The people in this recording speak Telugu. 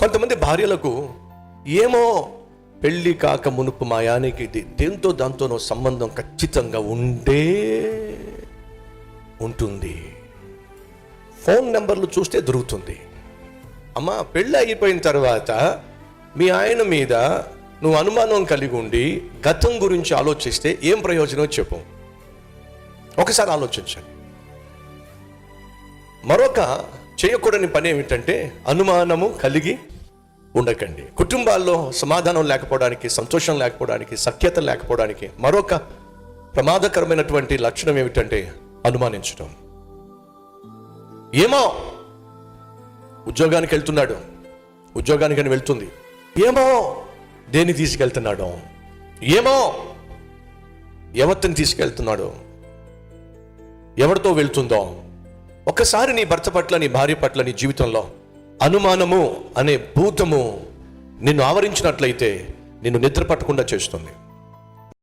కొంతమంది భార్యలకు ఏమో పెళ్ళి కాక మునుపు మా యానికి దేంతో దాంతోనో సంబంధం ఖచ్చితంగా ఉంటుంది. ఫోన్ నెంబర్లు చూస్తే దొరుకుతుంది. అమ్మ, పెళ్ళి అయిపోయిన తర్వాత మీ ఆయన మీద నువ్వు అనుమానం కలిగి ఉండి గతం గురించి ఆలోచిస్తే ఏం ప్రయోజనం చెప్పు. ఒకసారి ఆలోచించండి. మరొక చేయకూడని పని ఏమిటంటే అనుమానము కలిగి ఉండకండి. కుటుంబాల్లో సమాధానం లేకపోవడానికి, సంతోషం లేకపోవడానికి, సఖ్యత లేకపోవడానికి మరొక ప్రమాదకరమైనటువంటి లక్షణం ఏమిటంటే అనుమానించడం. ఏమో ఉద్యోగానికి వెళ్తున్నాడు, ఉద్యోగానికి వెళ్తుంది, ఏమో దేన్ని తీసుకెళ్తున్నాడు, ఏమో ఎవరిని తీసుకెళ్తున్నాడు, ఎవరితో వెళ్తుందో. ఒకసారి నీ భర్త పట్ల, నీ భార్య పట్ల, నీ జీవితంలో అనుమానము అనే భూతము నిన్ను ఆవరించినట్లయితే నిన్ను నిద్ర పట్టకుండా చేస్తుంది.